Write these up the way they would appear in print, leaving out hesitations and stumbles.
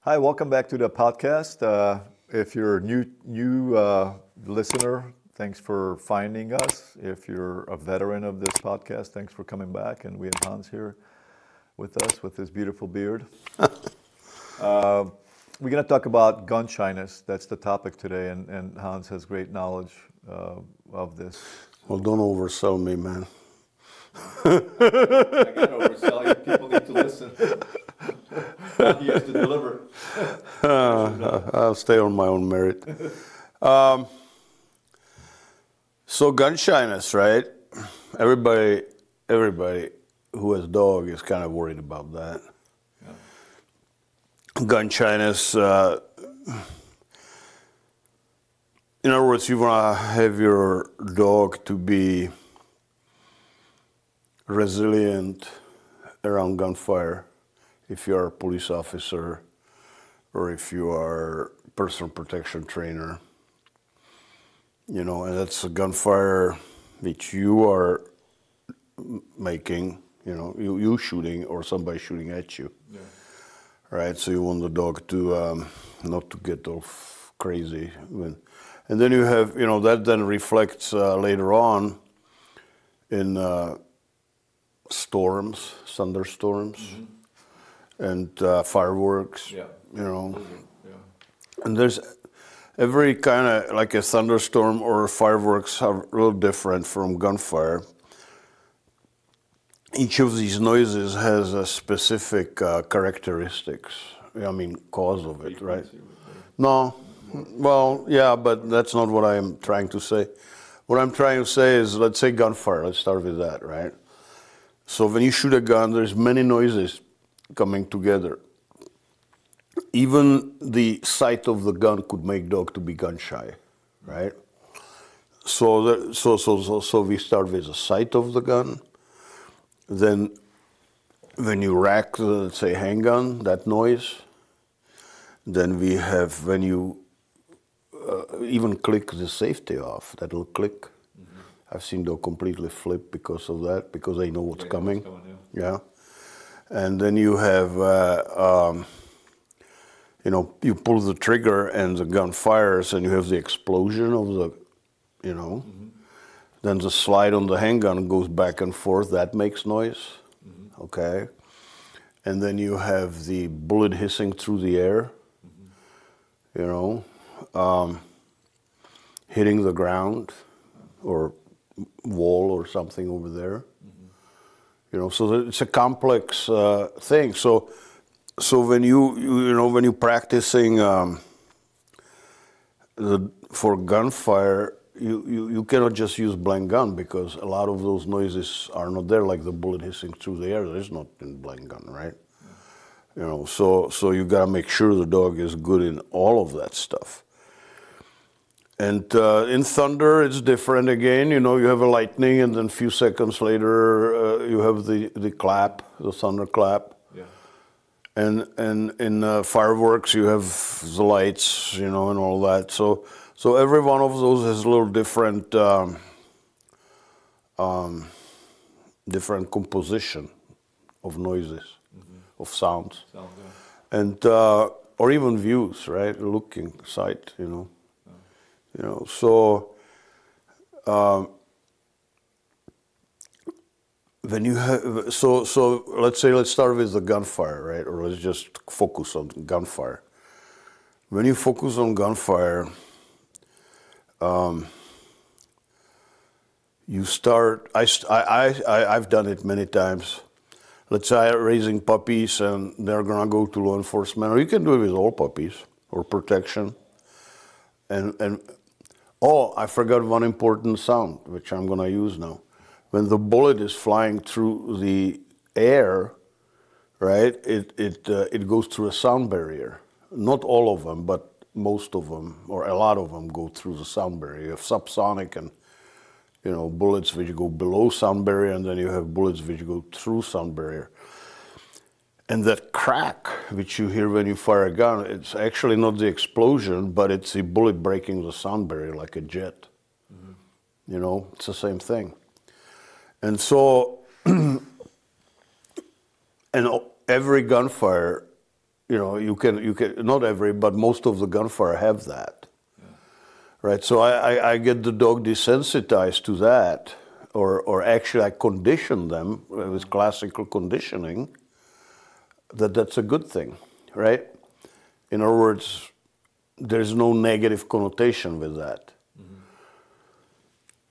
Hi, welcome back to the podcast. If you're a new listener, thanks for finding us. If you're a veteran of this podcast, thanks for coming back. And we have Hans here with us with his beautiful beard. We're going to talk about gun shyness. That's the topic today, and Hans has great knowledge of this. Well, don't oversell me, man. I got to oversell you. People need to listen. He has to deliver. I'll stay on my own merit. So gun shyness, right? Everybody who has dog is kind of worried about that. Yeah. Gun shyness. In other words, you want to have your dog to be resilient around gunfire. If you are a police officer or if you are a personal protection trainer, you know, and that's a gunfire which you are making, you know, you shooting or somebody shooting at you, yeah. Right? So you want the dog to not to get off crazy. And then you have, you know, that then reflects later on in storms, thunderstorms. Mm-hmm. And fireworks, yeah. You know, yeah. And there's every kind of, like a thunderstorm or fireworks are a little different from gunfire. Each of these noises has a specific characteristics, I mean, cause of it, right? No, well, yeah, but that's not what I'm trying to say. What I'm trying to say is, let's say gunfire, let's start with that, right? So when you shoot a gun, there's many noises coming together. Even the sight of the gun could make dog to be gun shy, right? So we start with the sight of the gun. Then when you rack the, let's say, handgun, that noise. Then we have when you even click the safety off, that will click. Mm-hmm. I've seen dog completely flip because of that, because they know what's coming. Yeah. And then you have, you know, you pull the trigger and the gun fires and you have the explosion of the, you know. Mm-hmm. Then the slide on the handgun goes back and forth, that makes noise, mm-hmm. Okay. And then you have the bullet hissing through the air, mm-hmm. You know, hitting the ground or wall or something over there. You know, so it's a complex thing. So when you know, when you're practicing for gunfire, you cannot just use blank gun, because a lot of those noises are not there, like the bullet hissing through the air. There is not in blank gun, right? Yeah. You know, so you got to make sure the dog is good in all of that stuff. And in thunder, it's different again. You know, you have a lightning, and then a few seconds later, you have the clap, the thunder clap. Yeah. And in fireworks, you have the lights, you know, and all that. So every one of those has a little different, different composition of noises, mm-hmm. Of sounds, yeah. And or even views, right? Looking, sight, you know. You know, so when you have, so let's start with the gunfire, right? Or let's just focus on gunfire. When you focus on gunfire, you start. I've done it many times. Let's say I'm raising puppies and they're gonna go to law enforcement, or you can do it with all puppies or protection, and oh, I forgot one important sound, which I'm going to use now. When the bullet is flying through the air, right, it goes through a sound barrier. Not all of them, but most of them, or a lot of them, go through the sound barrier. You have subsonic and, you know, bullets which go below sound barrier, and then you have bullets which go through sound barrier. And that crack, which you hear when you fire a gun, it's actually not the explosion, but it's the bullet breaking the sound barrier like a jet. Mm-hmm. You know, it's the same thing. And so, and every gunfire you can not every, but most of the Gunfire have that, right? So I get the dog desensitized to that, or actually I condition them with classical conditioning. That's a good thing, right? In other words, there's no negative connotation with that.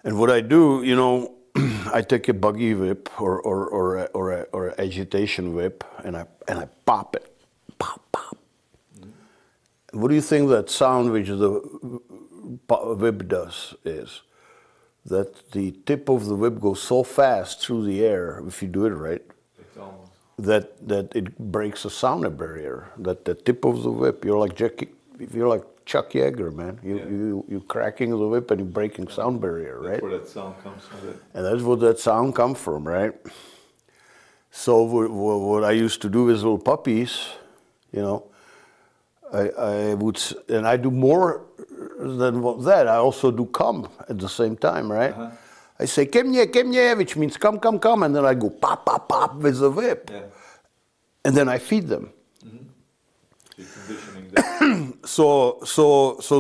And what I do, I take a buggy whip or a agitation whip, and I pop it, pop, pop. What do you think that sound which the whip does is? That the tip of the whip goes so fast through the air, if you do it right, that it breaks a sound barrier. That the tip of the whip, you're like Chuck Yeager, man. You're cracking the whip and you're breaking sound barrier, right? That's where that sound comes from. And that's where that sound comes from, right? So what I used to do with little puppies, I would, and I do more than that. I also do come at the same time, right? I say, kemnie, which means come, and then I go pop, pop, pop with the whip. Yeah. And then I feed them. You're conditioning them. So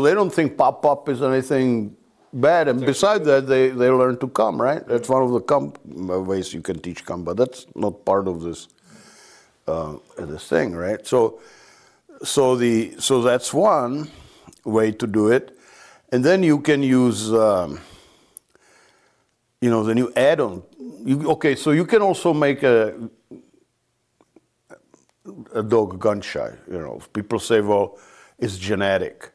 they don't think pop is anything bad, and besides that, they learn to come, right? That's one of the ways you can teach come, but that's not part of this thing, right? So that's one way to do it, and then you can use then you add on. So you can also make a dog gun shy. People say, well, it's genetic.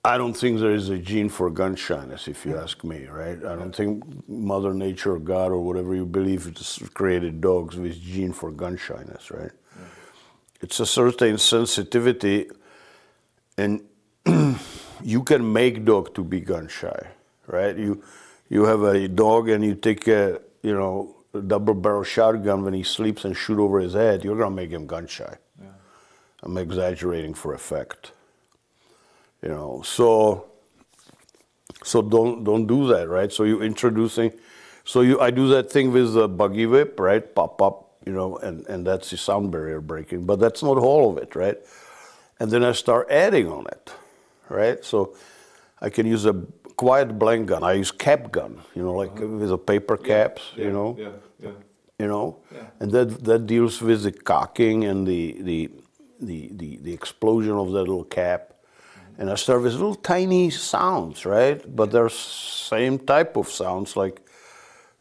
I don't think there is a gene for gun shyness, if you ask me, right? I don't think Mother Nature or God or whatever you believe created dogs with gene for gun shyness, right? Yeah. It's a certain sensitivity, and you can make dog to be gun shy, right? You have a dog and you take a double barrel shotgun when he sleeps and shoot over his head, you're gonna make him gun shy. Yeah. I'm exaggerating for effect. So don't do that, right? So you're introducing, I do that thing with the buggy whip, right? Pop up, and that's the sound barrier breaking, but that's not all of it, right? And then I start adding on it, right? So I can use a quiet blank gun. I use cap gun, with the paper caps, Yeah. and that deals with the cocking and the explosion of that little cap. And I start with little tiny sounds, right? But they're same type of sounds like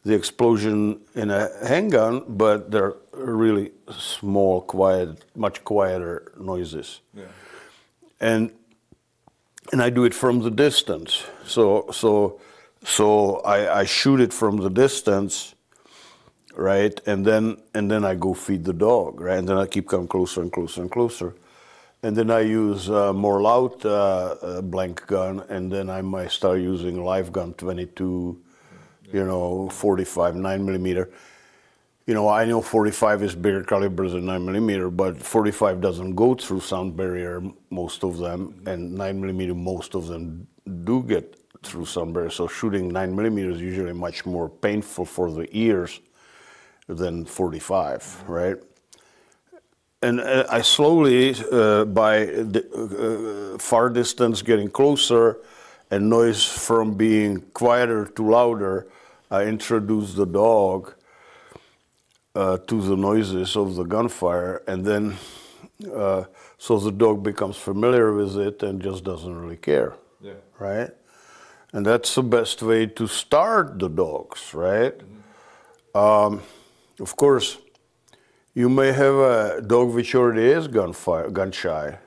the explosion in a handgun, but they're really small, quiet, much quieter noises. Yeah. And I do it from the distance. So I shoot it from the distance, right? And then I go feed the dog, right? And then I keep coming closer and closer and closer. And then I use more loud blank gun, and then I might start using live gun 22, 45, 9mm. I know 45 is bigger caliber than 9mm, but 45 doesn't go through sound barrier, most of them, and 9mm, most of them do get through sound barrier. So shooting 9mm is usually much more painful for the ears than 45, right? And I slowly, by far distance getting closer and noise from being quieter to louder, I introduce the dog to the noises of the gunfire, and then so the dog becomes familiar with it and just doesn't really care, right? And that's the best way to start the dogs, right? Mm-hmm. Of course, you may have a dog which already is gun shy,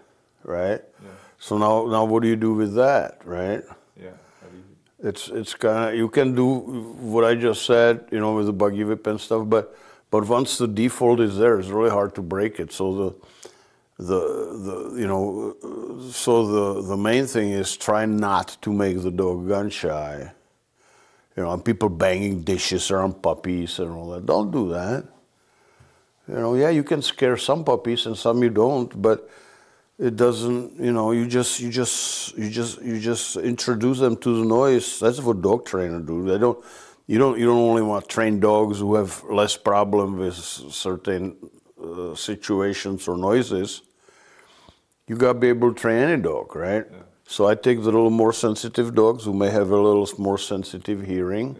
right? Yeah. So now what do you do with that, right? Yeah. It's kind of, you can do what I just said, with the buggy whip and stuff, but once the default is there, it's really hard to break it. So the main thing is try not to make the dog gun shy. And people banging dishes around puppies and all that. Don't do that. You can scare some puppies and some you don't, but it doesn't. You just introduce them to the noise. That's what dog trainers do. They don't. you don't only want to train dogs who have less problem with certain situations or noises. You got to be able to train any dog, right? Yeah. So I take the little more sensitive dogs who may have a little more sensitive hearing,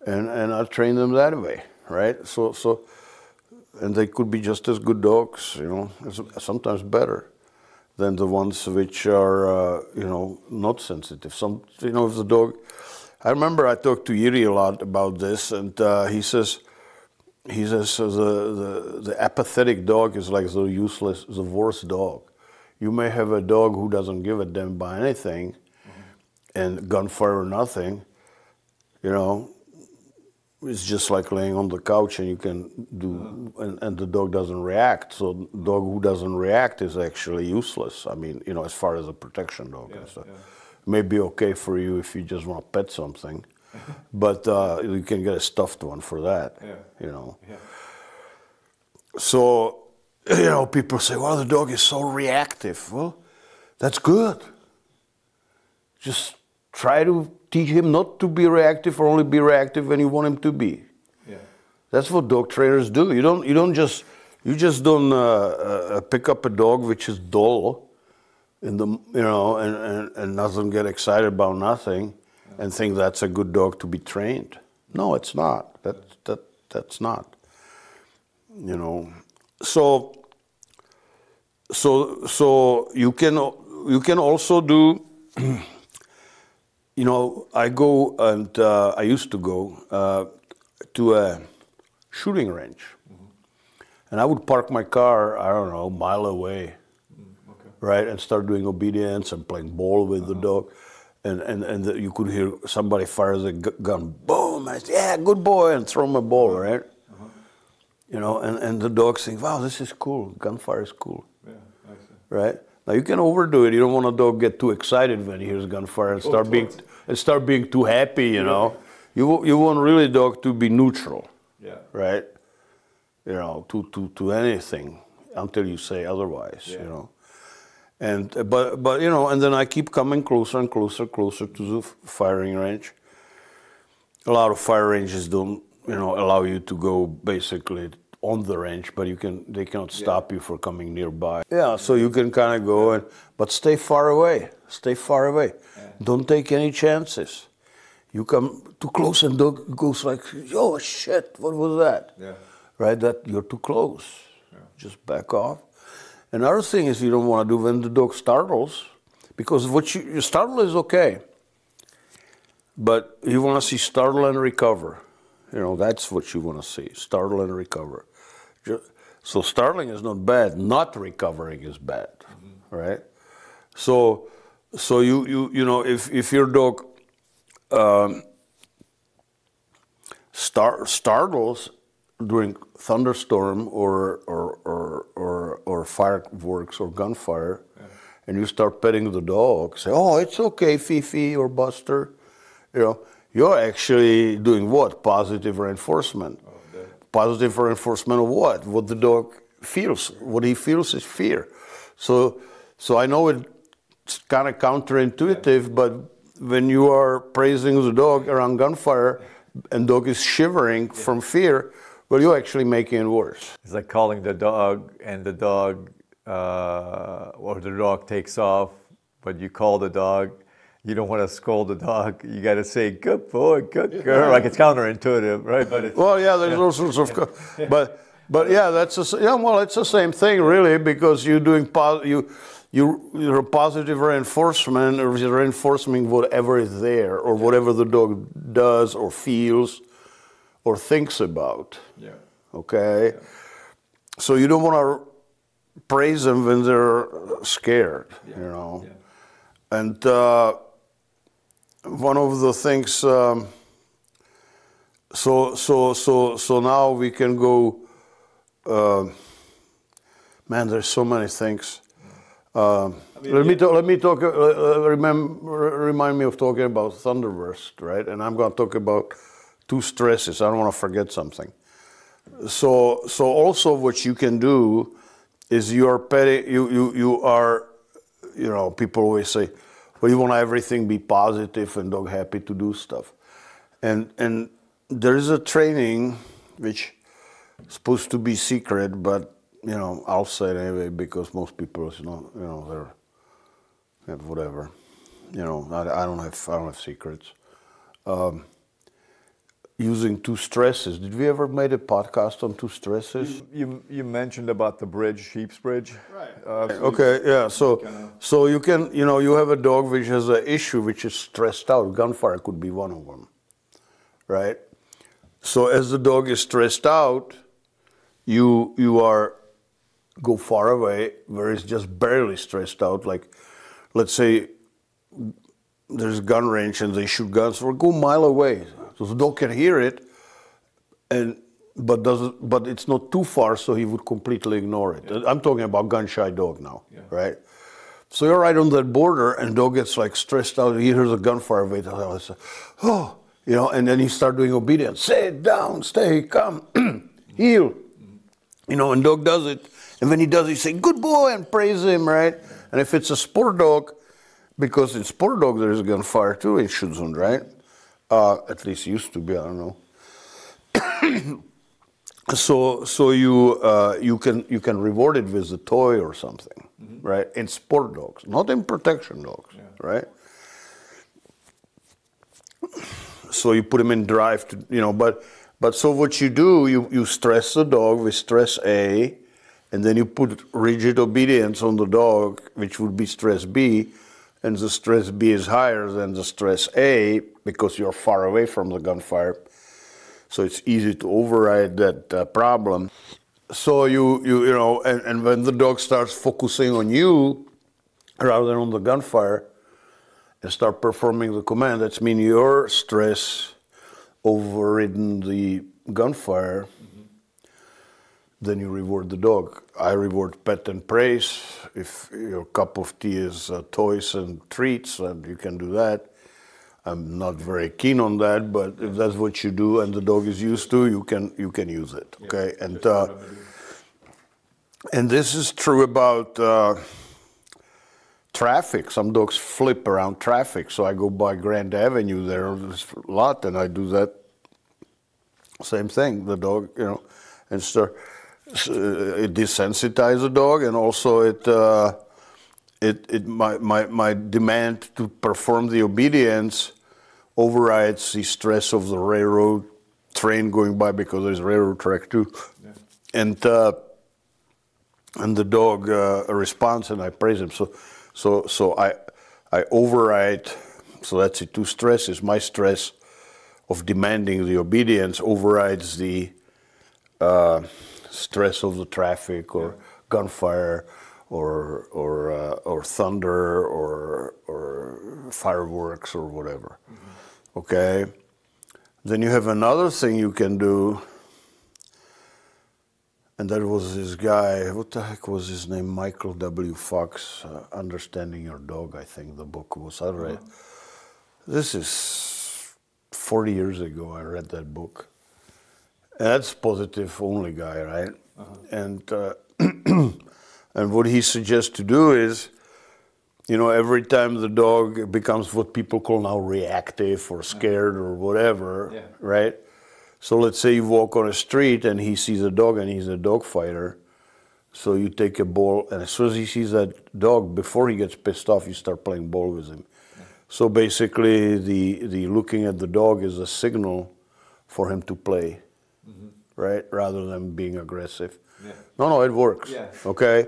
and I train them that way, right? And they could be just as good dogs, you know, sometimes better than the ones which are, you know, not sensitive. You know, if the dog, I remember I talked to Yuri a lot about this, and he says the apathetic dog is like the worst dog. You may have a dog who doesn't give a damn by anything, and gunfire or nothing, you know, it's just like laying on the couch and you can do, and the dog doesn't react. So the dog who doesn't react is actually useless. I mean, you know, as far as a protection dog and stuff. It may be okay for you if you just want to pet something, but you can get a stuffed one for that, you know. So, you know, people say, well, the dog is so reactive. Well, that's good. Just try to teach him not to be reactive, or only be reactive when you want him to be. That's what dog trainers do. You just don't pick up a dog which is dull, you know, and doesn't get excited about nothing, and think that's a good dog to be trained. No, it's not. That's not. You know, so you can also do. You know, I go and I used to go to a shooting range, and I would park my car, I don't know, a mile away, right, and start doing obedience and playing ball with the dog, and you could hear somebody fire the gun, boom, I say, yeah, good boy, and throw him a ball, right, you know, and the dog saying, wow, this is cool, gunfire is cool, right. Now you can overdo it. You don't want a dog get too excited when he hears gunfire and start being too happy. You know, you want really dog to be neutral, right? You know, to anything until you say otherwise. You know, and but you know, and then I keep coming closer and closer to the firing range. A lot of fire ranges don't, you know, allow you to go basically on the range, but they cannot stop you from coming nearby. Yeah, so you can kind of go but stay far away. Stay far away. Don't take any chances. You come too close and dog goes like, oh shit, what was that? Right, that you're too close. Just back off. Another thing is you don't want to do when the dog startles, because what you startle is okay, but you want to see startle and recover. You know, that's what you want to see, startle and recover. So startling is not bad, not recovering is bad, right? So you know, if your dog startles during thunderstorm or fireworks or gunfire, and you start petting the dog, say, oh, it's okay, Fifi or Buster, you know, you're actually doing what? Positive reinforcement. Positive reinforcement of what? What the dog feels. What he feels is fear. So I know it's kind of counterintuitive, but when you are praising the dog around gunfire and dog is shivering from fear, well, you're actually making it worse. It's like calling the dog and the dog, or the dog takes off, but you call the dog. You don't want to scold the dog. You got to say, good boy, good girl. Like, it's counterintuitive, right? But it's, well, yeah, there's all sorts of, but yeah, that's well, it's the same thing really, because you're doing you're a positive reinforcement, or you're reinforcing whatever is there, or whatever the dog does or feels or thinks about. Okay. So you don't want to praise them when they're scared, you know. And one of the things, so now we can go, man, there's so many things. Let me talk, remind me of talking about Thunderburst, right? And I'm going to talk about 2 stresses. I don't want to forget something. So also what you can do is you are petty, you are, you know, people always say, well, you want everything be positive and dog happy to do stuff. And there is a training which is supposed to be secret, but you know, I'll say it anyway because most people, they're whatever. You know, I don't have secrets. Using two stresses. Did we ever made a podcast on two stresses? You mentioned about the bridge, sheep's bridge. Right. Okay. Yeah. So you can, you know, you have a dog which has an issue which is stressed out. Gunfire could be one of them, right? So as the dog is stressed out, you go far away where it's just barely stressed out. Like, let's say there's a gun range and they shoot guns, or go a mile away. So the dog can hear it, but it's not too far, so he would completely ignore it. I'm talking about gun-shy dog now, right? So you're right on that border, and dog gets like stressed out. He hears a gunfire, wait, oh, you know, and then he start doing obedience. Sit down, stay, come, heel. You know, and dog does it, and when he does, he say, good boy, and praise him, right? And if it's a sport dog, because in sport dog there is gunfire too in Schutzhund, right? At least used to be, I don't know. So you can reward it with a toy or something, right? In sport dogs, not in protection dogs, right? So you put him in drive to, you know, but so what you do, you stress the dog with stress A, and then you put rigid obedience on the dog, which would be stress B, and the stress B is higher than the stress A because you're far away from the gunfire. So it's easy to override that problem. So you know, and when the dog starts focusing on you rather than on the gunfire and start performing the command, that means your stress overridden the gunfire, then you reward the dog. I reward pet and praise. If your cup of tea is toys and treats, and you can do that. I'm not very keen on that, but if that's what you do and the dog is used to, you can use it. Okay, and this is true about traffic. Some dogs flip around traffic. So I go by Grand Avenue there's a lot, and I do that same thing. The dog, you know, and start. It desensitizes the dog, and also my demand to perform the obedience overrides the stress of the railroad train going by, because there's railroad track too, and the dog responds, and I praise him. So I override. So that's the two stresses. My stress of demanding the obedience overrides the stress of the traffic or gunfire or thunder or fireworks or whatever. Okay? Then you have another thing you can do, and that was this guy, what the heck was his name? Michael W. Fox, Understanding Your Dog, I think the book was. I read. This is 40 years ago I read that book. That's positive only guy, right? And and what he suggests to do is, you know, every time the dog becomes what people call now reactive or scared or whatever, right? So let's say you walk on a street and he sees a dog and he's a dog fighter. So you take a ball, and as soon as he sees that dog, before he gets pissed off, you start playing ball with him. So basically the looking at the dog is a signal for him to play. Right, rather than being aggressive. No, it works. Okay,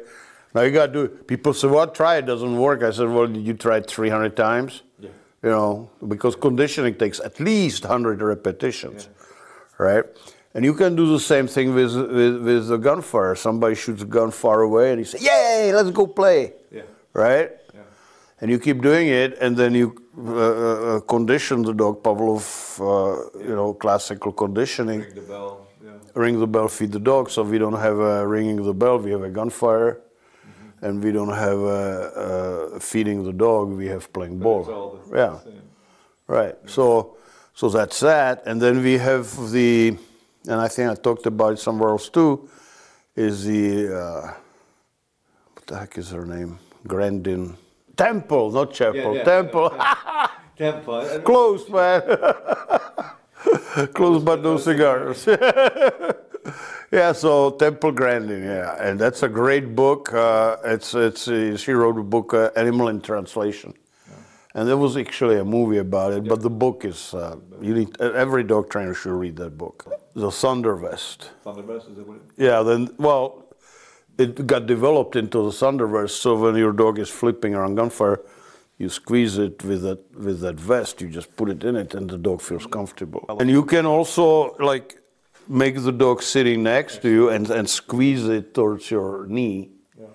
now you got to do it. People say, "Well, try it. Doesn't work." I said, "Well, did you try it 300 times?" You know, because conditioning takes at least 100 repetitions, right? And you can do the same thing with the gunfire. Somebody shoots a gun far away, and you say, "Yay, let's go play!" Right? And you keep doing it, and then you condition the dog. Pavlov, you know, classical conditioning. Ring the bell. Ring the bell, feed the dog. So we don't have a ringing the bell, we have a gunfire. And we don't have feeding the dog, we have playing ball. Right. So that's that. And then we have the, and I think I talked about it somewhere else too, is the, what the heck is her name? Grandin. Temple, not chapel. Temple. Temple. Close, man. Close but no cigars. Yeah, so Temple Grandin, yeah, and that's a great book. She wrote a book, Animal in Translation, and there was actually a movie about it. But the book is every dog trainer should read that book. The Thundervest. Thundervest, is that what it is? Yeah, then it got developed into the Thundervest. So when your dog is flipping around Gunfire, you squeeze it with that vest. You just put it in it, and the dog feels comfortable. And you can also make the dog sitting next to you and squeeze it towards your knee. Yeah.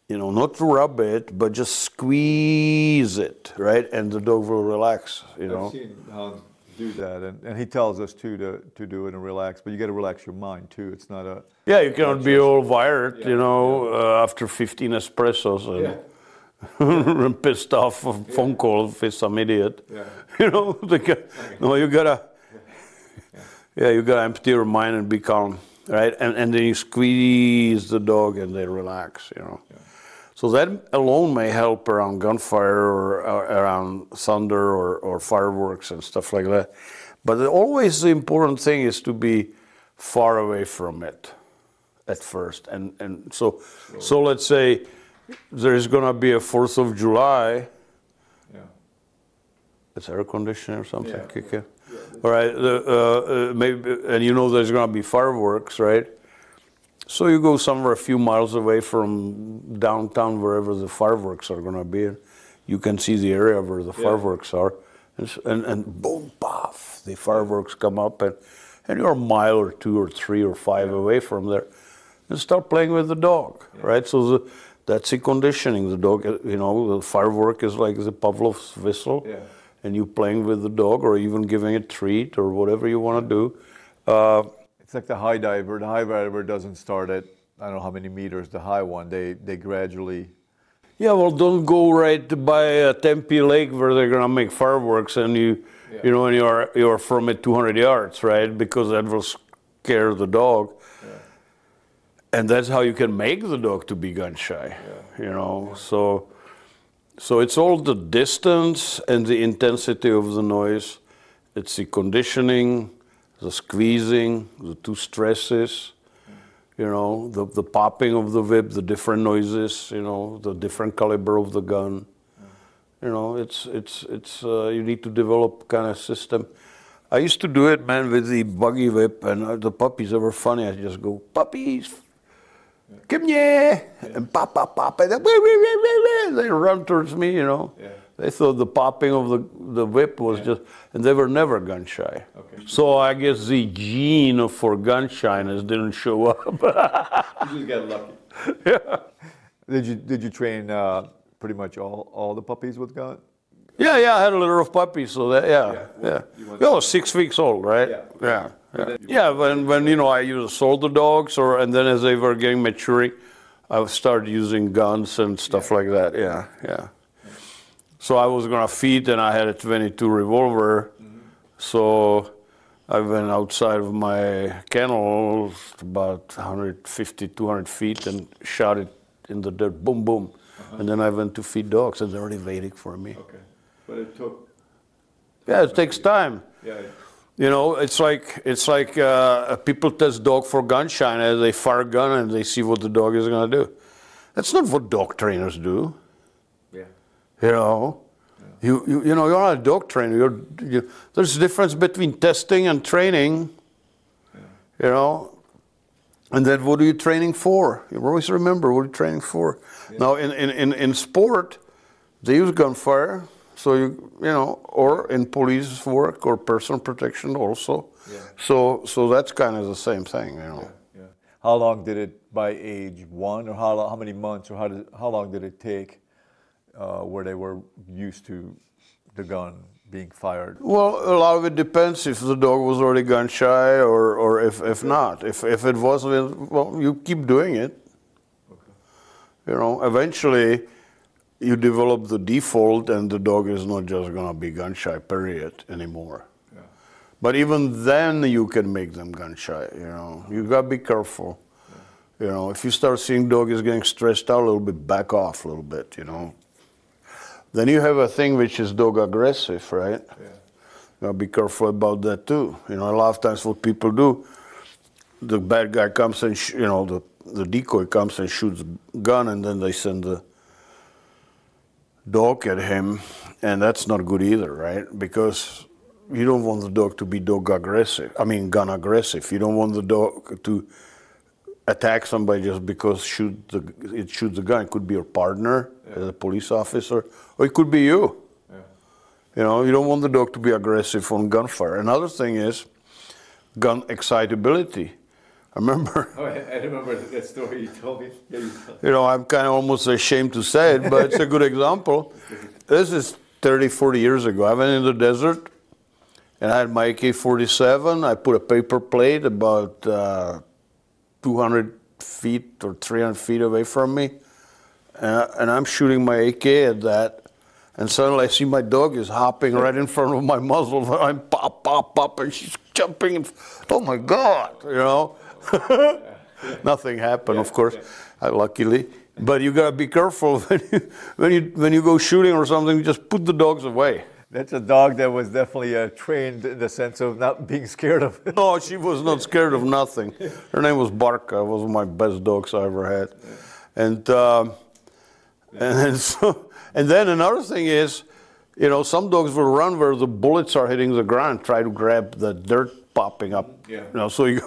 You know, not to rub it, but just squeeze it, right? And the dog will relax. I've seen Hans do that, and he tells us too to do it and relax. But you got to relax your mind too. It's not a you cannot be all wired, after 15 espressos and. And pissed off a phone call with some idiot. Yeah. You gotta empty your mind and be calm, right? And then you squeeze the dog and they relax, Yeah. So that alone may help around Gunfire or around thunder or fireworks and stuff like that. But always the important thing is to be far away from it at first. And so let's say there is going to be a 4th of July. Yeah. It's air conditioning or something. Yeah. All right. Maybe, and there's going to be fireworks, right? So you go somewhere a few miles away from downtown, wherever the fireworks are going to be. You can see the area where the fireworks are, and boom, paf, the fireworks come up, and you're a mile or 2 or 3 or 5 away from there, and start playing with the dog, right? So that's the conditioning. The dog, the firework is like the Pavlov's whistle, and you playing with the dog or even giving it a treat or whatever you want to do. It's like the high diver. The high diver doesn't start at, I don't know how many meters, the high one. They gradually... Yeah, well, don't go right by Tempe Lake where they're going to make fireworks and and you're from it 200 yards, right? Because that will scare the dog. And that's how you can make the dog to be gun shy, So it's all the distance and the intensity of the noise. It's the conditioning, the squeezing, the 2 stresses, the popping of the whip, the different noises, the different caliber of the gun. You need to develop kind of system. I used to do it, man, with the buggy whip, and the puppies, they were funny. I just go, puppies. Come here, and pop, and they run towards me, They thought the popping of the whip was just, and they were never gun shy. Okay. So I guess the gene for gun shyness didn't show up. You just got lucky. Yeah. Did you train pretty much all the puppies with gun? Yeah, I had a litter of puppies, so that, Well, 6 weeks old, right? Yeah. When I sold the dogs, and then as they were getting maturing, I started using guns and stuff like that. Yeah. So I was gonna feed, and I had a 22 revolver. So I went outside of my kennel about 150, 200 feet and shot it in the dirt. Boom, boom. And then I went to feed dogs, and they're already waiting for me. Okay. But it took... Yeah, it takes time. Yeah. It's like people test dog for gun shyness. They fire a gun and they see what the dog is going to do. That's not what dog trainers do. Yeah. You're not a dog trainer. There's a difference between testing and training. Yeah. And then what are you training for? You always remember what you're training for. Yeah. Now in sport, they use gunfire. So or in police work or personal protection also. Yeah. So that's kind of the same thing, Yeah. How long did it, by age 1, or how many months, or how long did it take where they were used to the gun being fired? Well, a lot of it depends if the dog was already gun shy or if not. If it wasn't, well, you keep doing it. Okay. Eventually, you develop the default, and the dog is not just going to be gun shy, period, anymore. Yeah. But even then, you can make them gun shy. You got to be careful. Yeah. If you start seeing dog is getting stressed out a little bit, back off a little bit. Then you have a thing which is dog aggressive, right? Yeah. Gotta be careful about that too. You know, a lot of times what people do, the bad guy comes and the decoy comes and shoots a gun, and then they send the dog at him, and that's not good either, right? Because you don't want the dog to be gun aggressive. You don't want the dog to attack somebody just because it shoots the gun. It could be your partner, as a police officer, or it could be you. Yeah. You know, you don't want the dog to be aggressive on gunfire. Another thing is gun excitability. I remember. Oh, I remember that story you told me. Yeah, you know, I'm kind of almost ashamed to say it, but it's a good example. This is 30, 40 years ago. I went in the desert, and I had my AK-47. I put a paper plate about 200 feet or 300 feet away from me, and I'm shooting my AK at that, and suddenly I see my dog is hopping right in front of my muzzle. I'm pop, pop, pop, and she's jumping. And, oh my God, you know. Nothing happened, of course, luckily. But you gotta be careful when you go shooting or something. Just put the dogs away. That's a dog that was definitely trained in the sense of not being scared of it. No, she was not scared of nothing. Her name was Barca. It was one of my best dogs I ever had. And then another thing is, you know, some dogs will run where the bullets are hitting the ground, try to grab the dirt popping up. Yeah. You know, so you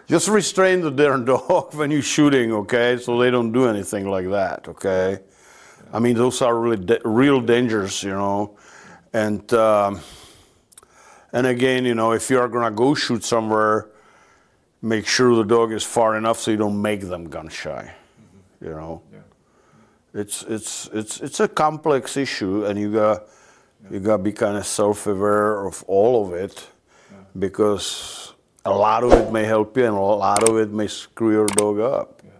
just restrain the darn dog when you're shooting, okay? So they don't do anything like that, okay? Yeah. I mean, those are really real dangers, you know. And again, you know, if you are gonna go shoot somewhere, make sure the dog is far enough so you don't make them gun shy. Mm-hmm. You know, yeah. It's a complex issue, and you gotta be kind of self-aware of all of it, because a lot of it may help you, and a lot of it may screw your dog up. Yeah.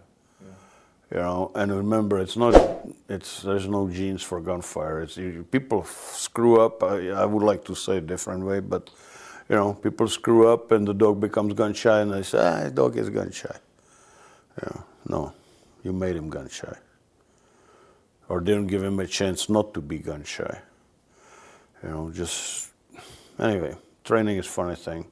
Yeah. You know, and remember, there's no genes for gunfire. People screw up. I would like to say a different way, but you know, people screw up and the dog becomes gun shy, and they say, the dog is gun shy. Yeah, no, you made him gun shy, or didn't give him a chance not to be gun shy. You know, anyway, training is a funny thing.